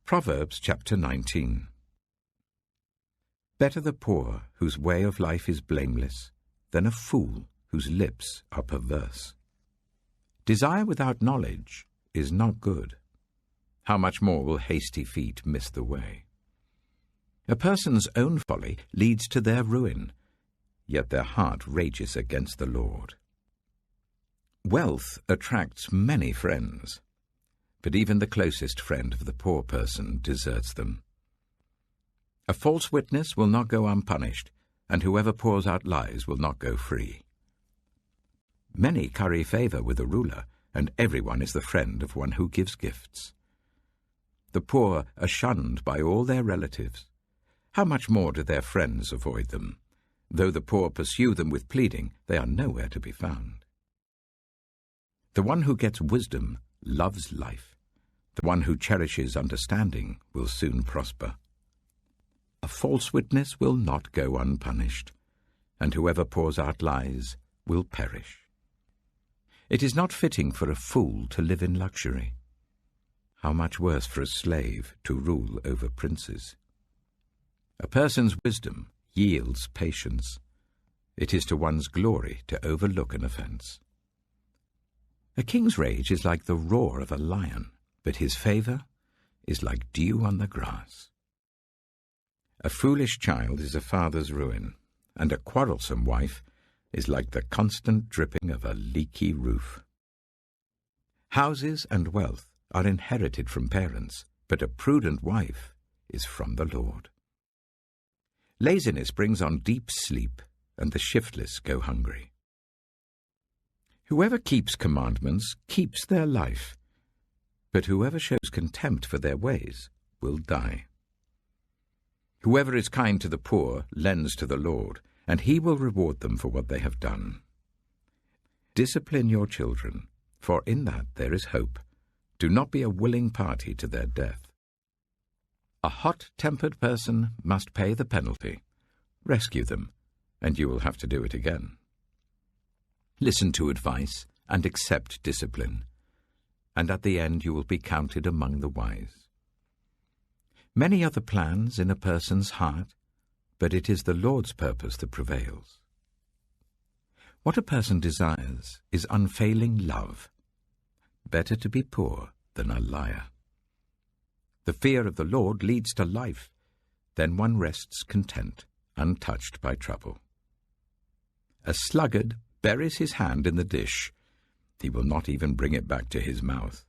Proverbs chapter 19. Better the poor whose way of life is blameless than a fool whose lips are perverse. Desire without knowledge is not good. How much more will hasty feet miss the way? A person's own folly leads to their ruin, yet their heart rages against the Lord. Wealth attracts many friends, but even the closest friend of the poor person deserts them. A false witness will not go unpunished, and whoever pours out lies will not go free. Many curry favor with a ruler, and everyone is the friend of one who gives gifts. The poor are shunned by all their relatives. How much more do their friends avoid them? Though the poor pursue them with pleading, they are nowhere to be found. The one who gets wisdom loves life. The one who cherishes understanding will soon prosper. A false witness will not go unpunished, and whoever pours out lies will perish. It is not fitting for a fool to live in luxury. How much worse for a slave to rule over princes. A person's wisdom yields patience. It is to one's glory to overlook an offense. A king's rage is like the roar of a lion, but his favor is like dew on the grass. A foolish child is a father's ruin, and a quarrelsome wife is like the constant dripping of a leaky roof. Houses and wealth are inherited from parents, but a prudent wife is from the Lord. Laziness brings on deep sleep, and the shiftless go hungry. Whoever keeps commandments keeps their life, but whoever shows contempt for their ways will die. Whoever is kind to the poor lends to the Lord, and he will reward them for what they have done. Discipline your children, for in that there is hope. Do not be a willing party to their death. A hot-tempered person must pay the penalty. Rescue them, and you will have to do it again. Listen to advice and accept discipline, and at the end you will be counted among the wise. Many are the plans in a person's heart, but it is the Lord's purpose that prevails. What a person desires is unfailing love. Better to be poor than a liar. The fear of the Lord leads to life, then one rests content, untouched by trouble. A sluggard buries his hand in the dish. He will not even bring it back to his mouth.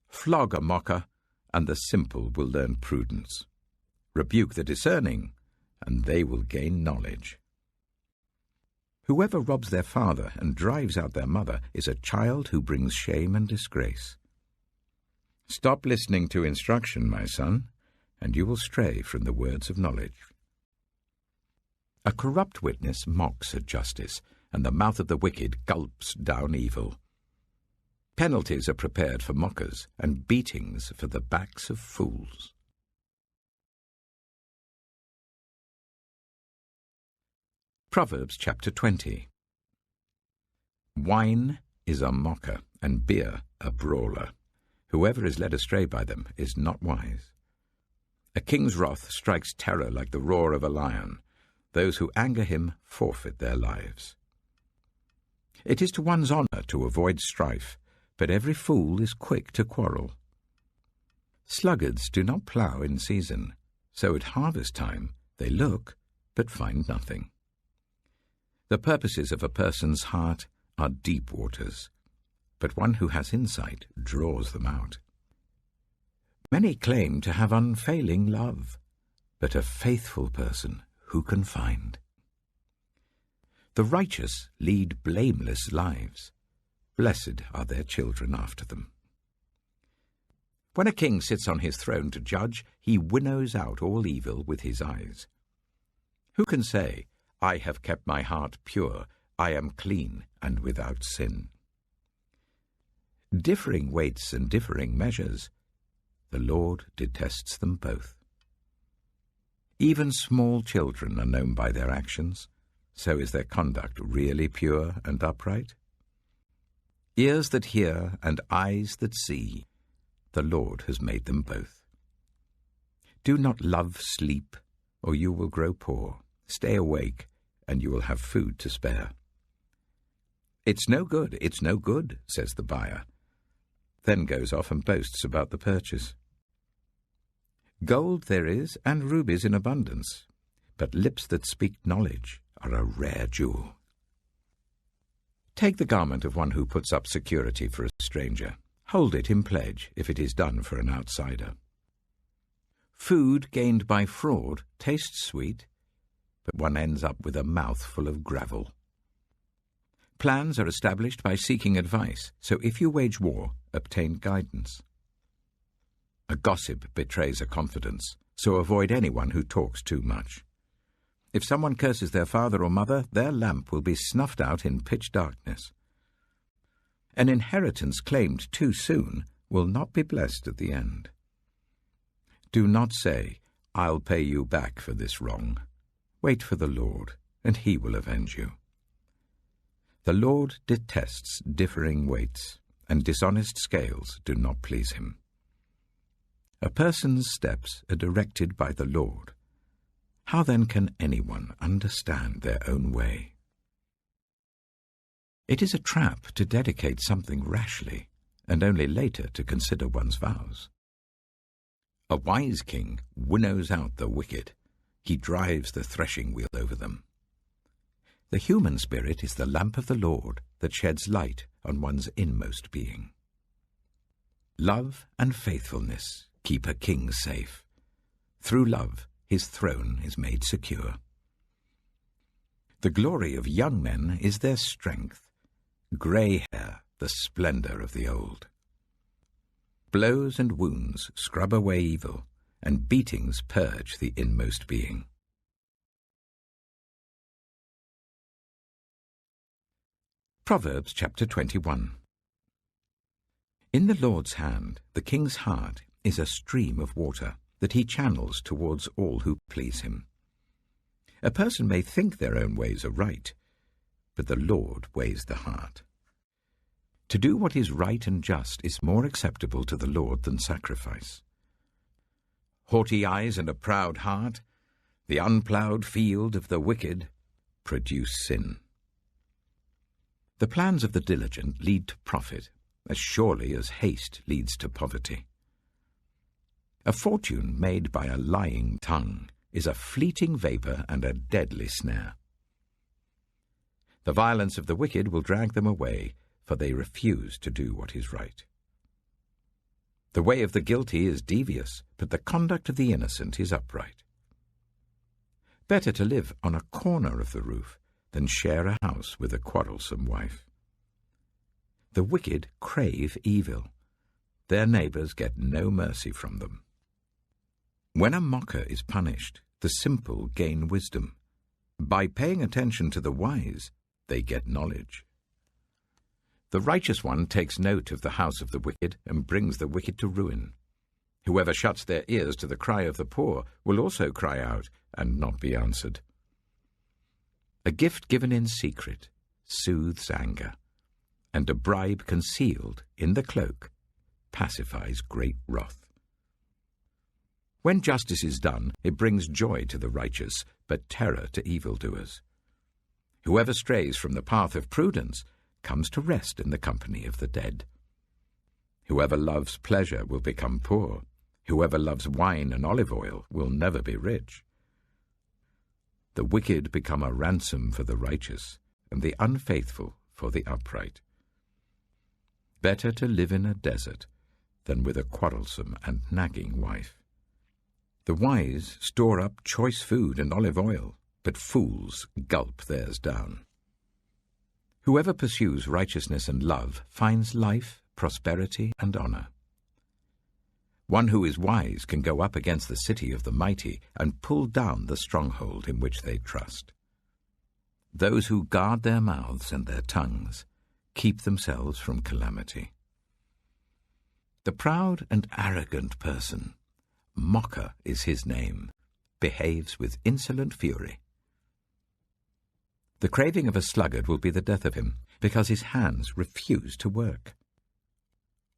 Flog a mocker, and the simple will learn prudence. Rebuke the discerning, and they will gain knowledge. Whoever robs their father and drives out their mother is a child who brings shame and disgrace. Stop listening to instruction, my son, and you will stray from the words of knowledge. A corrupt witness mocks at justice, and the mouth of the wicked gulps down evil. Penalties are prepared for mockers, and beatings for the backs of fools. Proverbs chapter 20. Wine is a mocker, and beer a brawler. Whoever is led astray by them is not wise. A king's wrath strikes terror like the roar of a lion. Those who anger him forfeit their lives. It is to one's honor to avoid strife, but every fool is quick to quarrel. Sluggards do not plough in season, so at harvest time they look but find nothing. The purposes of a person's heart are deep waters, but one who has insight draws them out. Many claim to have unfailing love, but a faithful person who can find? The righteous lead blameless lives. Blessed are their children after them. When a king sits on his throne to judge, he winnows out all evil with his eyes. Who can say, I have kept my heart pure, I am clean and without sin? Differing weights and differing measures, the Lord detests them both. Even small children are known by their actions, so is their conduct really pure and upright? Ears that hear and eyes that see, the Lord has made them both. Do not love sleep, or you will grow poor. Stay awake, and you will have food to spare. It's no good, says the buyer. Then goes off and boasts about the purchase. Gold there is, and rubies in abundance, but lips that speak knowledge are a rare jewel. Take the garment of one who puts up security for a stranger. Hold it in pledge if it is done for an outsider. Food gained by fraud tastes sweet, but one ends up with a mouth full of gravel. Plans are established by seeking advice, so if you wage war, obtain guidance. A gossip betrays a confidence, so avoid anyone who talks too much. If someone curses their father or mother, their lamp will be snuffed out in pitch darkness. An inheritance claimed too soon will not be blessed at the end. Do not say, "I'll pay you back for this wrong." Wait for the Lord, and he will avenge you. The Lord detests differing weights, and dishonest scales do not please him. A person's steps are directed by the Lord. How then can anyone understand their own way? It is a trap to dedicate something rashly, and only later to consider one's vows. A wise king winnows out the wicked. He drives the threshing wheel over them. The human spirit is the lamp of the Lord that sheds light on one's inmost being. Love and faithfulness keep a king safe. Through love, his throne is made secure. The glory of young men is their strength, grey hair the splendour of the old. Blows and wounds scrub away evil, and beatings purge the inmost being. Proverbs chapter 21. In the Lord's hand, the king's heart is a stream of water that he channels towards all who please him. A person may think their own ways are right, but the Lord weighs the heart. To do what is right and just is more acceptable to the Lord than sacrifice. Haughty eyes and a proud heart, the unploughed field of the wicked, produce sin. The plans of the diligent lead to profit, as surely as haste leads to poverty. A fortune made by a lying tongue is a fleeting vapour and a deadly snare. The violence of the wicked will drag them away, for they refuse to do what is right. The way of the guilty is devious, but the conduct of the innocent is upright. Better to live on a corner of the roof than share a house with a quarrelsome wife. The wicked crave evil. Their neighbours get no mercy from them. When a mocker is punished, the simple gain wisdom. By paying attention to the wise, they get knowledge. The righteous one takes note of the house of the wicked and brings the wicked to ruin. Whoever shuts their ears to the cry of the poor will also cry out and not be answered. A gift given in secret soothes anger, and a bribe concealed in the cloak pacifies great wrath. When justice is done, it brings joy to the righteous, but terror to evildoers. Whoever strays from the path of prudence comes to rest in the company of the dead. Whoever loves pleasure will become poor. Whoever loves wine and olive oil will never be rich. The wicked become a ransom for the righteous, and the unfaithful for the upright. Better to live in a desert than with a quarrelsome and nagging wife. The wise store up choice food and olive oil, but fools gulp theirs down. Whoever pursues righteousness and love finds life, prosperity, and honor. One who is wise can go up against the city of the mighty and pull down the stronghold in which they trust. Those who guard their mouths and their tongues keep themselves from calamity. The proud and arrogant person, mocker is his name, behaves with insolent fury. The craving of a sluggard will be the death of him, because his hands refuse to work.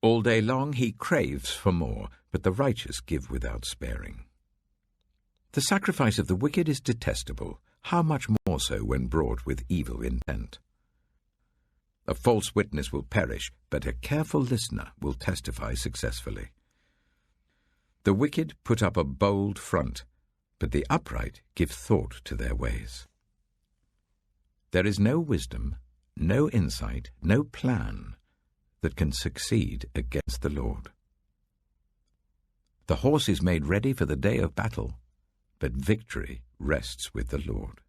All day long he craves for more, but the righteous give without sparing. The sacrifice of the wicked is detestable, how much more so when brought with evil intent. A false witness will perish, but a careful listener will testify successfully. The wicked put up a bold front, but the upright give thought to their ways. There is no wisdom, no insight, no plan that can succeed against the Lord. The horse is made ready for the day of battle, but victory rests with the Lord.